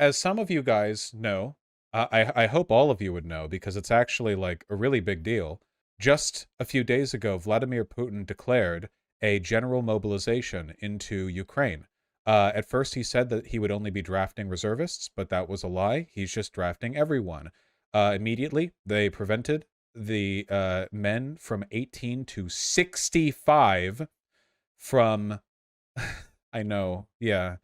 as some of you guys know, I hope all of you would know because it's actually like a really big deal. Just a few days ago, Vladimir Putin declared a general mobilization into Ukraine. At first, he said that he would only be drafting reservists, but that was a lie. He's just drafting everyone. Immediately, they prevented the men from 18 to 65 from, I know, yeah,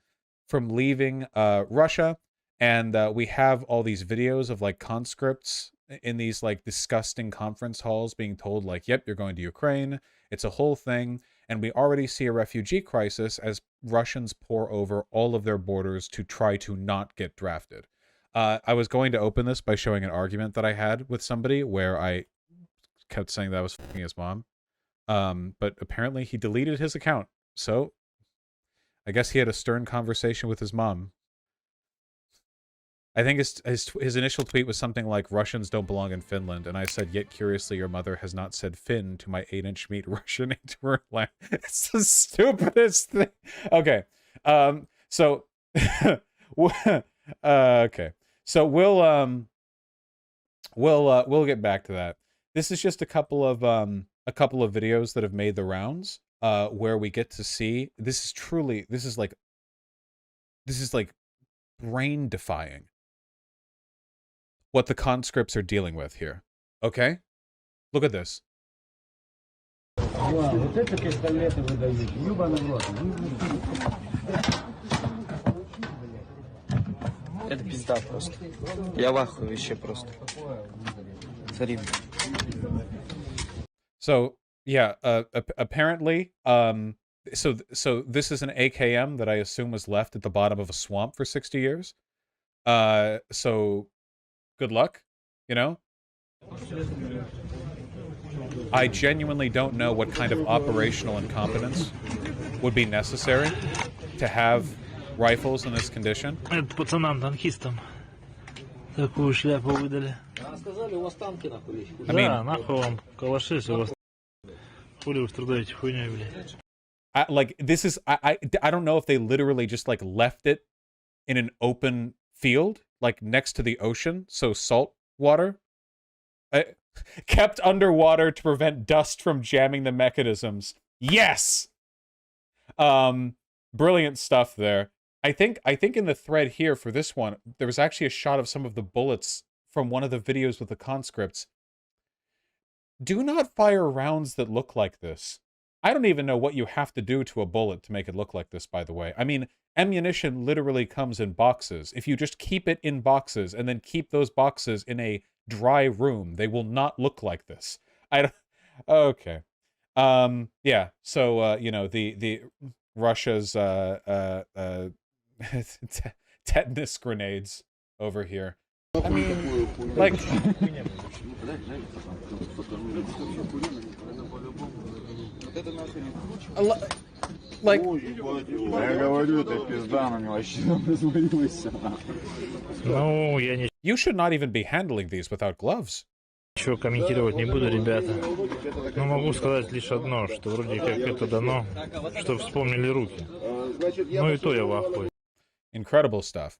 from leaving Russia. And we have all these videos of like conscripts in these like disgusting conference halls being told like, yep, you're going to Ukraine. It's a whole thing. And we already see a refugee crisis as Russians pour over all of their borders to try to not get drafted. I was going to open this by showing an argument that I had with somebody where I kept saying that I was fucking his mom. But apparently he deleted his account. So I guess he had a stern conversation with his mom. I think his initial tweet was something like, Russians don't belong in Finland. And I said, yet curiously, your mother has not said Finn to my 8-inch meat Russian into her land. It's the stupidest thing. Okay. So, okay. So we'll get back to that. This is just a couple of videos that have made the rounds, where we get to see, this is like brain defying what the conscripts are dealing with here. Okay? Look at this. Это пизда просто. Я в ахуе вообще просто. Царим. So, yeah, apparently, so this is an AKM that I assume was left at the bottom of a swamp for 60 years. So good luck, you know? I genuinely don't know what kind of operational incompetence would be necessary to have rifles in this condition. Это пацанам-танкистам такую шляпу выдали. I mean, да, нахуй вам калаши, если у вас хули вы страдаете хуйней, блядь. like, this is, I don't know if they literally just, like, left it in an open field, like, next to the ocean, so salt water. Kept underwater to prevent dust from jamming the mechanisms. Yes! Brilliant stuff there. I think in the thread here for this one, there was actually a shot of some of the bullets from one of the videos with the conscripts. Do not fire rounds that look like this. I don't even know what you have to do to a bullet to make it look like this, by the way. I mean, ammunition literally comes in boxes. If you just keep it in boxes and then keep those boxes in a dry room, they will not look like this. Okay. Yeah, so, you know, the Russia's, tetanus grenades over here. I mean, like... Like... You should not even be handling these without gloves. Ничего комментировать не буду, ребята. Но могу сказать лишь одно, что вроде как это дано, что вспомнили руки. Ну и то я в ахуе. Incredible stuff.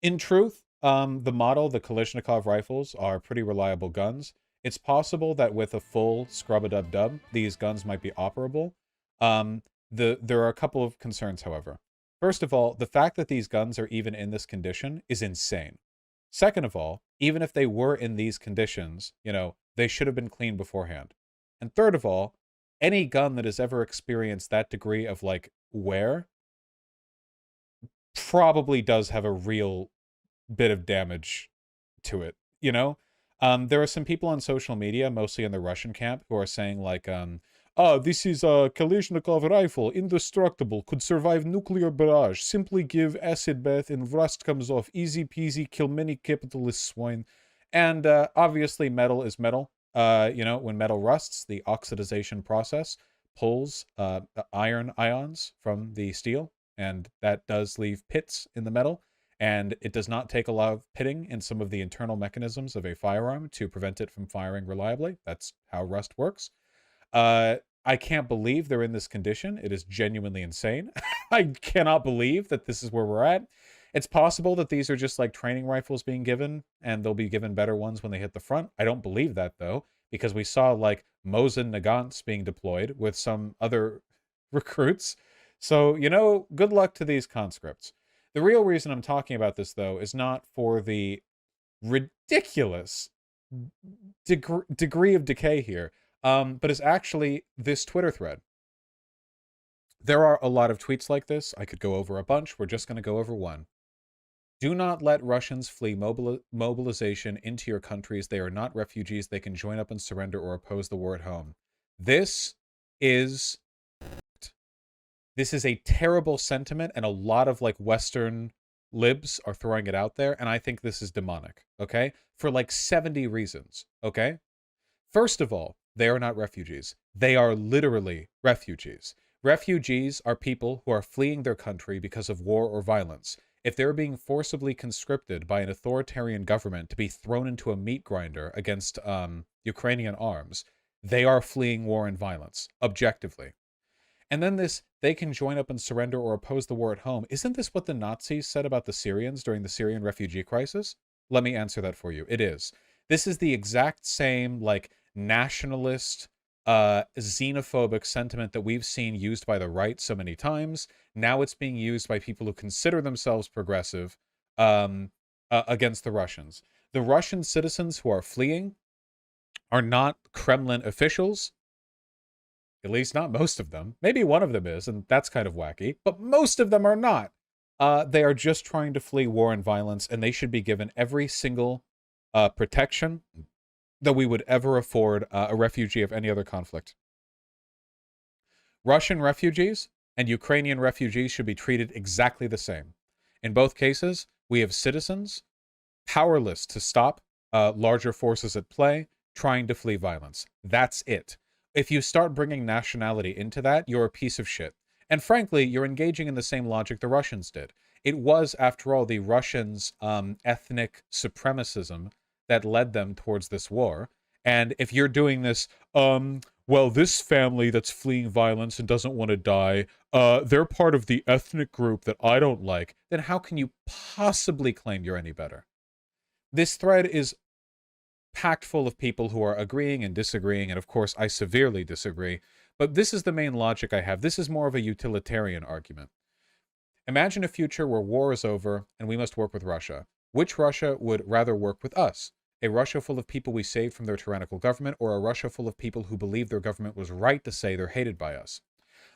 In truth, the model, the Kalashnikov rifles, are pretty reliable guns. It's possible that with a full scrub-a-dub-dub, these guns might be operable. There are a couple of concerns, however. First of all, the fact that these guns are even in this condition is insane. Second of all, even if they were in these conditions, you know, they should have been cleaned beforehand. And third of all, any gun that has ever experienced that degree of, like, wear probably does have a real bit of damage to it, you know? There are some people on social media, mostly in the Russian camp, who are saying, like, oh, this is a Kalashnikov rifle, indestructible, could survive nuclear barrage. Simply give acid bath and rust comes off. Easy peasy, kill many capitalist swine. And obviously metal is metal. You know, when metal rusts, the oxidization process pulls iron ions from the steel, and that does leave pits in the metal. And it does not take a lot of pitting in some of the internal mechanisms of a firearm to prevent it from firing reliably. That's how rust works. I can't believe they're in this condition. It is genuinely insane. I cannot believe that this is where we're at. It's possible that these are just like training rifles being given, and they'll be given better ones when they hit the front. I don't believe that, though, because we saw like Mosin Nagants being deployed with some other recruits. So, good luck to these conscripts. The real reason I'm talking about this, though, is not for the ridiculous degree of decay here, but is actually this Twitter thread. There are a lot of tweets like this. I could go over a bunch. We're just going to go over one. Do not let Russians flee mobilization into your countries. They are not refugees. They can join up and surrender or oppose the war at home. This is a terrible sentiment, and a lot of like Western libs are throwing it out there, and I think this is demonic, okay? For like 70 reasons, okay? First of all, they are not refugees. They are literally refugees. Refugees are people who are fleeing their country because of war or violence. If they're being forcibly conscripted by an authoritarian government to be thrown into a meat grinder against Ukrainian arms, they are fleeing war and violence, objectively. And then they can join up and surrender or oppose the war at home. Isn't this what the Nazis said about the Syrians during the Syrian refugee crisis? Let me answer that for you. It is. This is the exact same, like, nationalist, xenophobic sentiment that we've seen used by the right so many times. Now it's being used by people who consider themselves progressive against the Russians. The Russian citizens who are fleeing are not Kremlin officials. At least not most of them. Maybe one of them is, and that's kind of wacky. But most of them are not. They are just trying to flee war and violence, and they should be given every single protection that we would ever afford a refugee of any other conflict. Russian refugees and Ukrainian refugees should be treated exactly the same. In both cases, we have citizens powerless to stop larger forces at play trying to flee violence. That's it. If you start bringing nationality into that, you're a piece of shit. And frankly, you're engaging in the same logic the Russians did. It was, after all, the Russians' ethnic supremacism that led them towards this war. And if you're doing this, well, this family that's fleeing violence and doesn't want to die, they're part of the ethnic group that I don't like, then how can you possibly claim you're any better? This thread is packed full of people who are agreeing and disagreeing, and of course, I severely disagree. But this is the main logic I have. This is more of a utilitarian argument. Imagine a future where war is over and we must work with Russia. Which Russia would rather work with us? A Russia full of people we saved from their tyrannical government, or a Russia full of people who believe their government was right to say they're hated by us?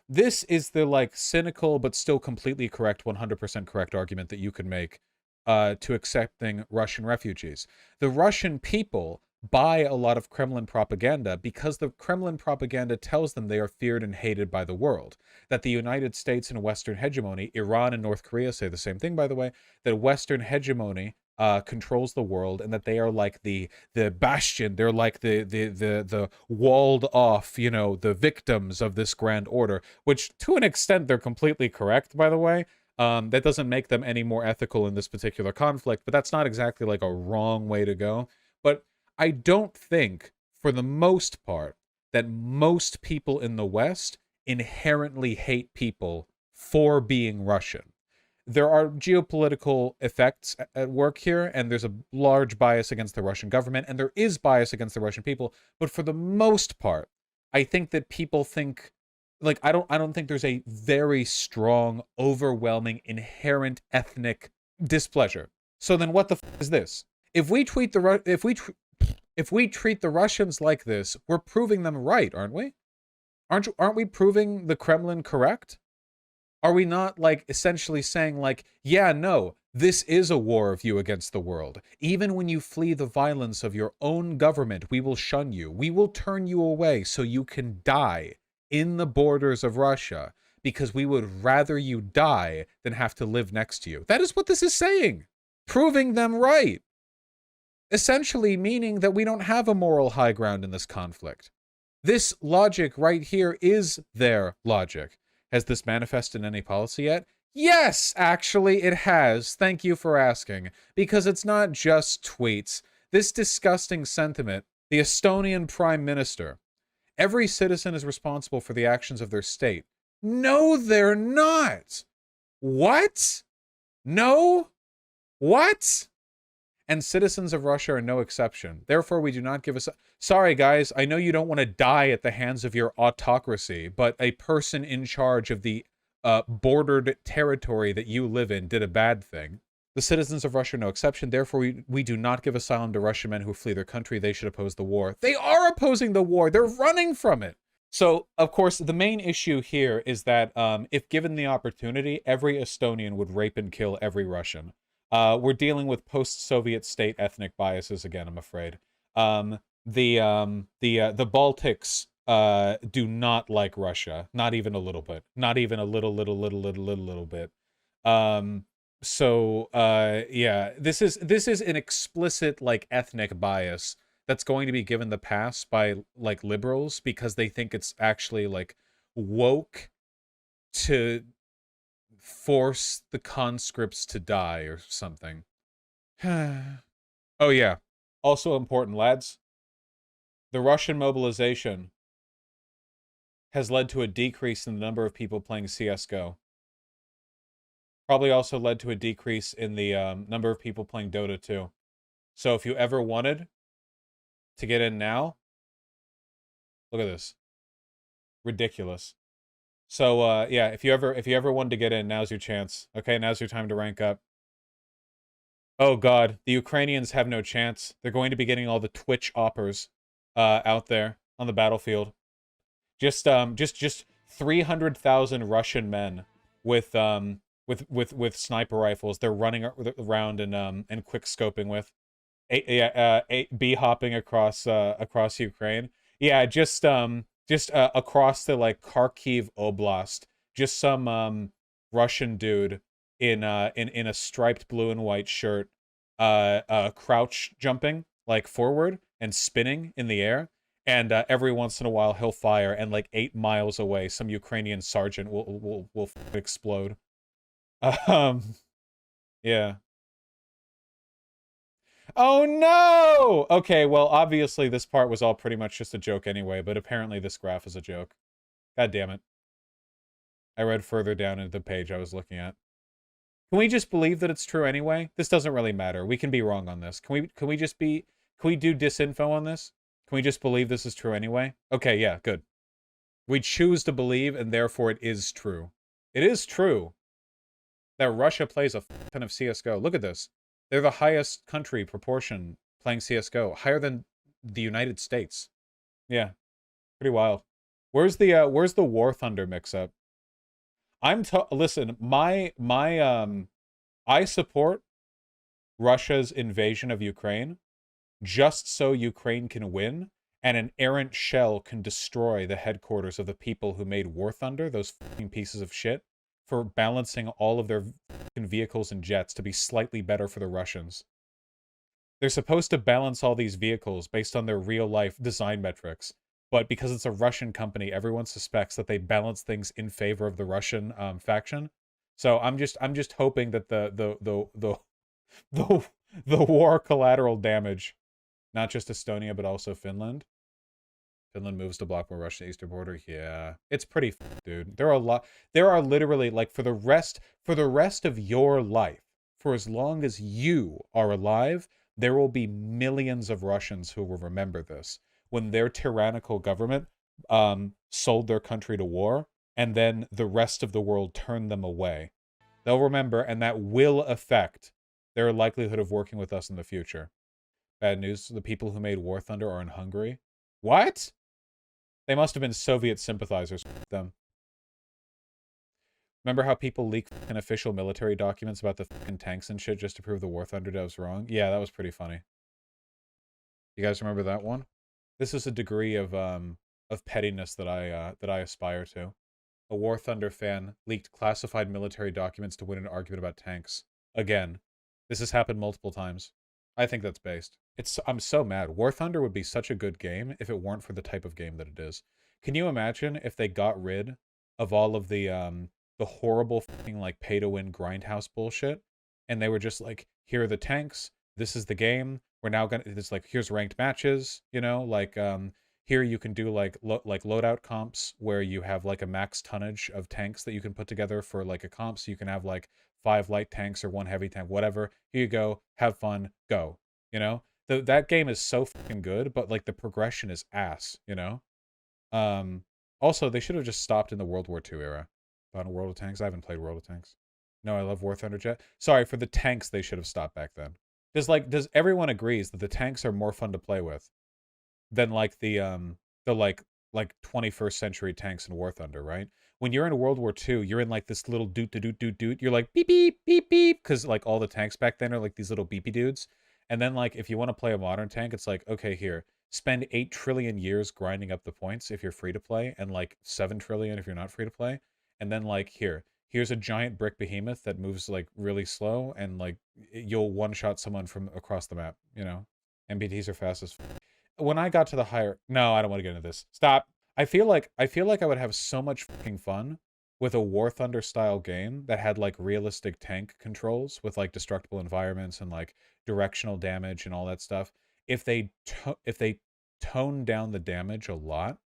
This is the, like, cynical but still completely correct, 100% correct argument that you could make to accepting Russian refugees. The Russian people buy a lot of Kremlin propaganda because the Kremlin propaganda tells them they are feared and hated by the world. That the United States and Western hegemony, Iran and North Korea say the same thing, by the way, that Western hegemony controls the world, and that they are like the bastion, they're like the walled off, the victims of this grand order, which to an extent they're completely correct, by the way. That doesn't make them any more ethical in this particular conflict, but that's not exactly like a wrong way to go. But I don't think, for the most part, that most people in the West inherently hate people for being Russian. There are geopolitical effects at work here, and there's a large bias against the Russian government, and there is bias against the Russian people. But for the most part, I think that people think, like, I don't think there's a very strong, overwhelming, inherent ethnic displeasure. So then, what the is this? If we treat the Russians like this, we're proving them right, aren't we? Aren't we proving the Kremlin correct? Are we not, like, essentially saying, like, yeah, no, this is a war of you against the world. Even when you flee the violence of your own government, we will shun you. We will turn you away so you can die in the borders of Russia, because we would rather you die than have to live next to you. That is what this is saying. Proving them right. Essentially meaning that we don't have a moral high ground in this conflict. This logic right here is their logic. Has this manifested in any policy yet? Yes, actually it has. Thank you for asking. Because it's not just tweets. This disgusting sentiment, the Estonian Prime Minister, every citizen is responsible for the actions of their state. No, they're not. What? No? What? And citizens of Russia are no exception. Therefore, we do not give a... Sorry, guys, I know you don't want to die at the hands of your autocracy, but a person in charge of the bordered territory that you live in did a bad thing. The citizens of Russia are no exception. Therefore, we do not give asylum to Russian men who flee their country. They should oppose the war. They are opposing the war. They're running from it. So, of course, the main issue here is that if given the opportunity, every Estonian would rape and kill every Russian. We're dealing with post-Soviet state ethnic biases again, I'm afraid. The Baltics do not like Russia, not even a little bit, not even a little bit. Yeah, this is an explicit like ethnic bias that's going to be given the pass by like liberals because they think it's actually like woke to force the conscripts to die or something. Oh yeah. Also important, lads. The Russian mobilization has led to a decrease in the number of people playing CSGO. Probably also led to a decrease in the number of people playing Dota 2. So if you ever wanted to get in now, look at this. Ridiculous. So yeah, if you ever wanted to get in, now's your chance. Okay, now's your time to rank up. Oh god, the Ukrainians have no chance. They're going to be getting all the Twitch oppers out there on the battlefield. Just 300,000 Russian men with sniper rifles. They're running around and quick scoping with. B hopping across Ukraine. Yeah, just across the like Kharkiv Oblast. Just some Russian dude in a striped blue and white shirt, crouch jumping like forward and spinning in the air. And every once in a while he'll fire, and like 8 miles away, some Ukrainian sergeant will explode. Yeah. Oh no! Okay, well, obviously this part was all pretty much just a joke anyway, but apparently this graph is a joke. God damn it. I read further down into the page I was looking at. Can we just believe that it's true anyway? This doesn't really matter. We can be wrong on this. Can we do disinfo on this? Can we just believe this is true anyway? Okay, yeah, good. We choose to believe, and therefore it is true. It is true that Russia plays a ton of CSGO. Look at this. They're the highest country proportion playing CSGO, higher than the United States. Yeah, pretty wild. Where's the War Thunder mix-up? Listen, I support Russia's invasion of Ukraine just so Ukraine can win and an errant shell can destroy the headquarters of the people who made War Thunder, those fucking pieces of shit, for balancing all of their vehicles and jets to be slightly better for the Russians. They're supposed to balance all these vehicles based on their real-life design metrics, but because it's a Russian company, everyone suspects that they balance things in favor of the Russian faction. So I'm just hoping that the war collateral damage, not just Estonia but also Finland. Finland moves to block more Russian eastern border. Yeah, it's pretty, dude. There are literally, like, for the rest of your life, for as long as you are alive, there will be millions of Russians who will remember this when their tyrannical government sold their country to war, and then the rest of the world turned them away. They'll remember, and that will affect their likelihood of working with us in the future. Bad news: the people who made War Thunder are in Hungary. What? They must have been Soviet sympathizers. Them. Remember how people leak fucking official military documents about the fucking tanks and shit just to prove the War Thunder devs wrong? Yeah, that was pretty funny. You guys remember that one? This is a degree of pettiness that I aspire to. A War Thunder fan leaked classified military documents to win an argument about tanks. Again, this has happened multiple times. I think that's based. I'm so mad. War Thunder would be such a good game if it weren't for the type of game that it is. Can you imagine if they got rid of all of the horrible fucking like pay-to-win grindhouse bullshit, and they were just like, here are the tanks, this is the game, we're now gonna, it's like, here's ranked matches, you know, like here you can do like loadout comps where you have like a max tonnage of tanks that you can put together for like a comp. So you can have like 5 light tanks or 1 heavy tank, whatever. Here you go, have fun, go. You know, that game is so fucking good, but like the progression is ass. You know. Um, Also, they should have just stopped in the World War II era. On World of Tanks, I haven't played World of Tanks. No, I love War Thunder Jet. Sorry, for the tanks, they should have stopped back then. Does everyone agrees that the tanks are more fun to play with than like the like 21st century tanks in War Thunder, right? When you're in World War II, you're in like this little doot doot doot doot. You're like beep beep beep beep because like all the tanks back then are like these little beepy dudes. And then like if you want to play a modern tank, it's like okay here, spend 8 trillion years grinding up the points if you're free to play, and like 7 trillion if you're not free to play. And then like here's a giant brick behemoth that moves like really slow, and like you'll one shot someone from across the map. You know, MBTs are fast as when I got to the higher no, I don't want to get into this. Stop. I feel like I would have so much fucking fun with a War Thunder style game that had like realistic tank controls with like destructible environments and like directional damage and all that stuff. If they toned down the damage a lot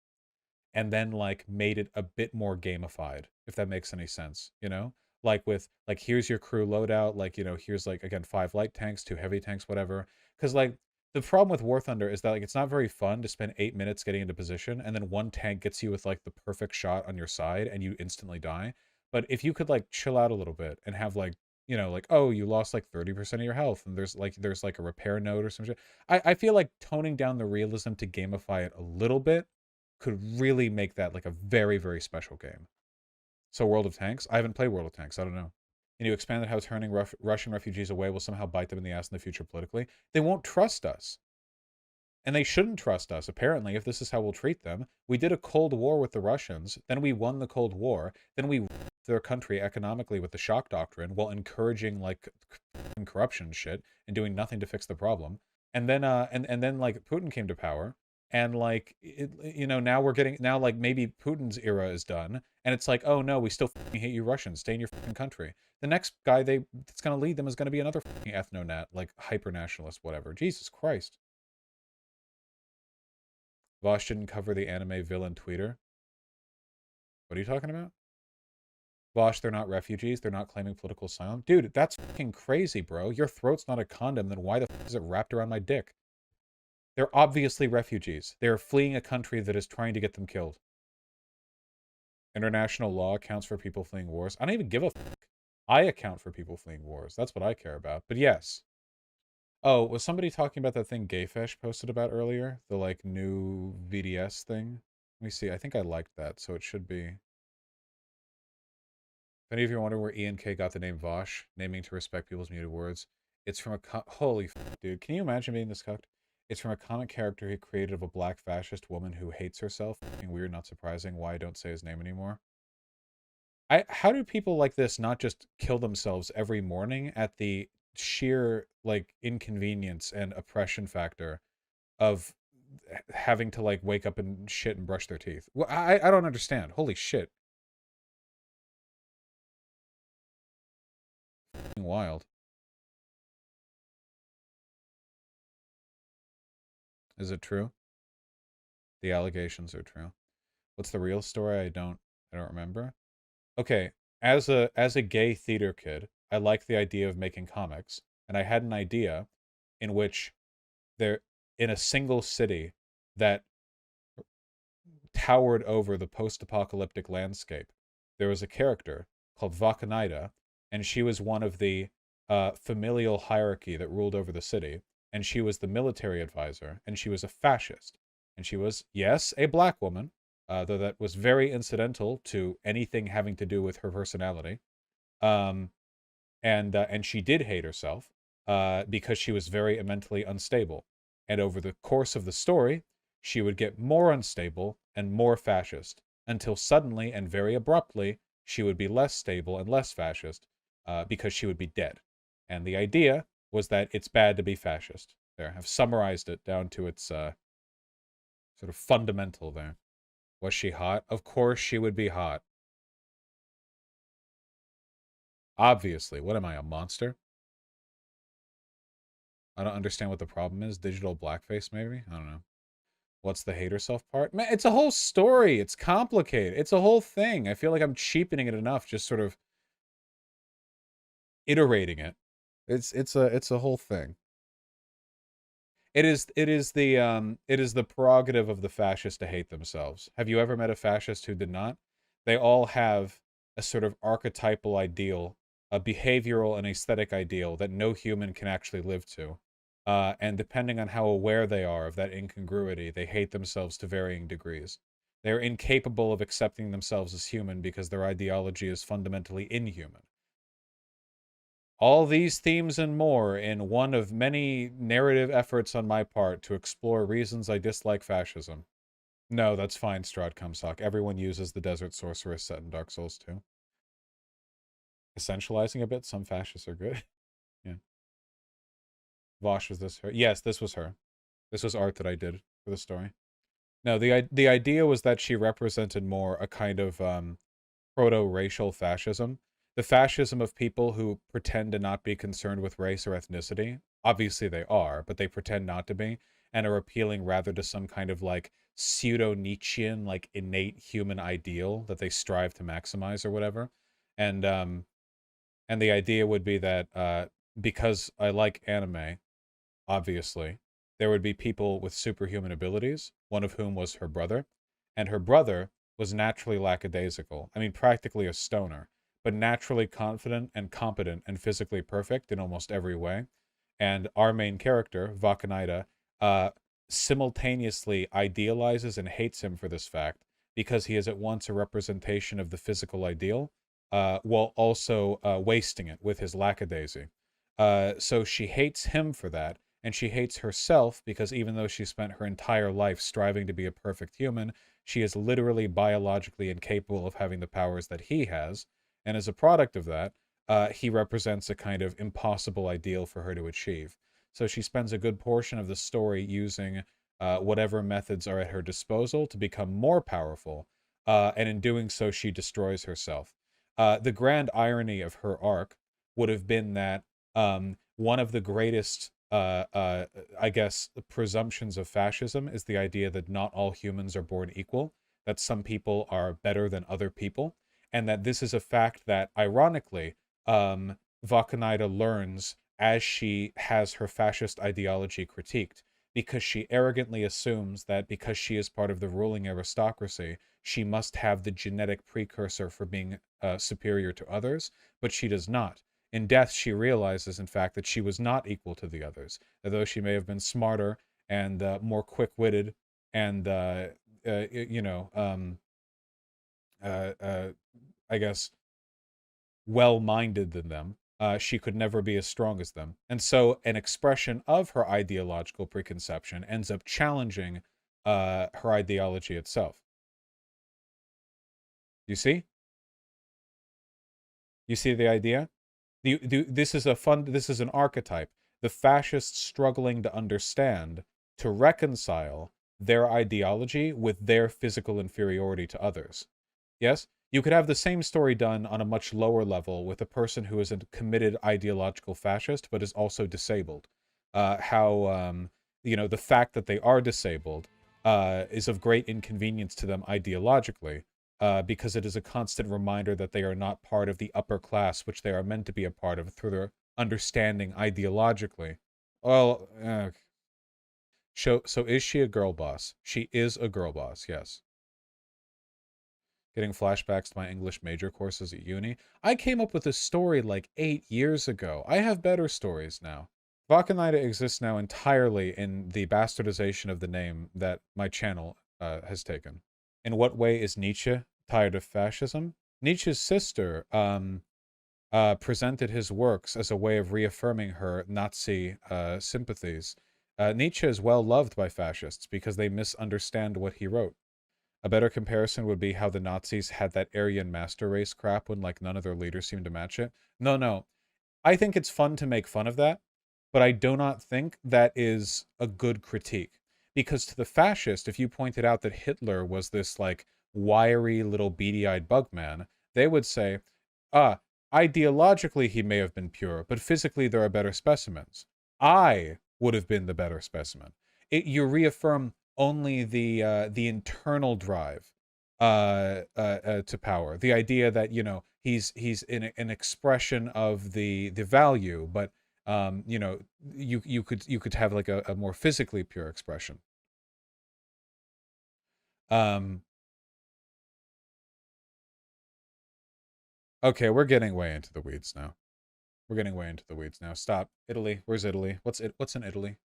and then like made it a bit more gamified, if that makes any sense, you know? Like with like here's your crew loadout, like here's like again 5 light tanks, 2 heavy tanks, whatever. Because like the problem with War Thunder is that like it's not very fun to spend 8 minutes getting into position and then one tank gets you with like the perfect shot on your side and you instantly die. But if you could like chill out a little bit and have like like oh you lost like 30% of your health and there's like a repair node or some shit. I feel like toning down the realism to gamify it a little bit could really make that like a very, very special game. So World of Tanks? I haven't played World of Tanks. I don't know. And you expanded how turning Russian refugees away will somehow bite them in the ass in the future politically. They won't trust us. And they shouldn't trust us, apparently, if this is how we'll treat them. We did a Cold War with the Russians. Then we won the Cold War. Then we their country economically with the shock doctrine while encouraging like corruption and shit and doing nothing to fix the problem. And then and then like Putin came to power and like now we're getting now like maybe Putin's era is done and it's like oh no we still hate you Russians, stay in your country. The next guy that's going to lead them is going to be another ethno-nat like hyper nationalist whatever. Jesus Christ. Vaush didn't cover the anime villain tweeter. What are you talking about? Vaush, they're not refugees. They're not claiming political asylum. Dude, that's fucking crazy, bro. Your throat's not a condom, then why the fuck is it wrapped around my dick? They're obviously refugees. They're fleeing a country that is trying to get them killed. International law accounts for people fleeing wars. I don't even give a fuck. I account for people fleeing wars. That's what I care about. But yes. Oh, was somebody talking about that thing Gayfesh posted about earlier? The, like, new VDS thing? Let me see. I think I liked that, so it should be. If any of you are wondering where ENK got the name Vaush, naming to respect people's muted words, it's from a holy dude. Can you imagine being this cucked? It's from a comic character he created of a black fascist woman who hates herself. Fucking weird, not surprising. Why I don't say his name anymore. How do people like this not just kill themselves every morning at the sheer like inconvenience and oppression factor of having to like wake up and shit and brush their teeth? Well, I don't understand. Holy shit. Wild. Is it true? The allegations are true. What's the real story? I don't remember. Okay, as a gay theater kid, I liked the idea of making comics, and I had an idea in which there in a single city that towered over the post-apocalyptic landscape, there was a character called Vakanaida, and she was one of the familial hierarchy that ruled over the city, and she was the military advisor, and she was a fascist, and she was, yes, a black woman, though that was very incidental to anything having to do with her personality. Um, and she did hate herself because she was very mentally unstable. And over the course of the story, she would get more unstable and more fascist until suddenly and very abruptly she would be less stable and less fascist because she would be dead. And the idea was that it's bad to be fascist. There, I've summarized it down to its sort of fundamental there. Was she hot? Of course she would be hot. Obviously. What am I, a monster? I don't understand what the problem is. Digital blackface, maybe? I don't know. What's the hate herself part? Man, it's a whole story. It's complicated. It's a whole thing. I feel like I'm cheapening it enough, just sort of iterating it. It's a whole thing. It is the prerogative of the fascist to hate themselves. Have you ever met a fascist who did not? They all have a sort of archetypal ideal, a behavioral and aesthetic ideal that no human can actually live to. And depending on how aware they are of that incongruity, they hate themselves to varying degrees. They're incapable of accepting themselves as human because their ideology is fundamentally inhuman. All these themes and more in one of many narrative efforts on my part to explore reasons I dislike fascism. No, that's fine, Strahd Cumsock. Everyone uses the Desert Sorceress set in Dark Souls 2. Essentializing a bit, some fascists are good. Yeah. Vaush, was this her? Yes, this was her. This was art that I did for the story. No, the idea was that she represented more a kind of proto-racial fascism. The fascism of people who pretend to not be concerned with race or ethnicity. Obviously they are, but they pretend not to be, and are appealing rather to some kind of like pseudo-Nietzschean, like innate human ideal that they strive to maximize or whatever. And the idea would be that because I like anime, obviously, there would be people with superhuman abilities, one of whom was her brother, and her brother was naturally lackadaisical. I mean, practically a stoner, but naturally confident and competent and physically perfect in almost every way. And our main character, Vakanida, simultaneously idealizes and hates him for this fact because he is at once a representation of the physical ideal, while also wasting it with his lackadaisy. So she hates him for that, and she hates herself because even though she spent her entire life striving to be a perfect human, she is literally biologically incapable of having the powers that he has. And as a product of that, he represents a kind of impossible ideal for her to achieve. So she spends a good portion of the story using whatever methods are at her disposal to become more powerful. And in doing so, she destroys herself. The grand irony of her arc would have been that one of the greatest I guess, the presumptions of fascism is the idea that not all humans are born equal, that some people are better than other people, and that this is a fact that, ironically, Vakanida learns as she has her fascist ideology critiqued, because she arrogantly assumes that because she is part of the ruling aristocracy, she must have the genetic precursor for being superior to others, but she does not. In death, she realizes, in fact, that she was not equal to the others. That though she may have been smarter and more quick-witted and, you know, I guess, well-minded than them, she could never be as strong as them. And so an expression of her ideological preconception ends up challenging her ideology itself. You see? You see the idea? This is an archetype. The fascists struggling to understand, to reconcile their ideology with their physical inferiority to others. Yes? You could have the same story done on a much lower level with a person who is a committed ideological fascist, but is also disabled. You know, the fact that they are disabled is of great inconvenience to them ideologically, because it is a constant reminder that they are not part of the upper class, which they are meant to be a part of through their understanding ideologically. Well, so is she a girl boss? She is a girl boss, yes. Getting flashbacks to my English major courses at uni. I came up with this story like 8 years ago. I have better stories now. Vakanida exists now entirely in the bastardization of the name that my channel has taken. In what way is Nietzsche tired of fascism? Nietzsche's sister presented his works as a way of reaffirming her Nazi sympathies. Nietzsche is well loved by fascists because they misunderstand what he wrote. A better comparison would be how the Nazis had that Aryan master race crap when like none of their leaders seemed to match it. No. I think it's fun to make fun of that, but I do not think that is a good critique. Because to the fascist, if you pointed out that Hitler was this like wiry little beady-eyed bug man, they would say, ideologically he may have been pure, but physically there are better specimens. I would have been the better specimen. You reaffirm only the internal drive to power. The idea that, you know, he's an expression of the value, but you know, you could have like a more physically pure expression. Okay, we're getting way into the weeds now. We're getting way into the weeds now. Stop. Italy. Where's Italy? What's in Italy?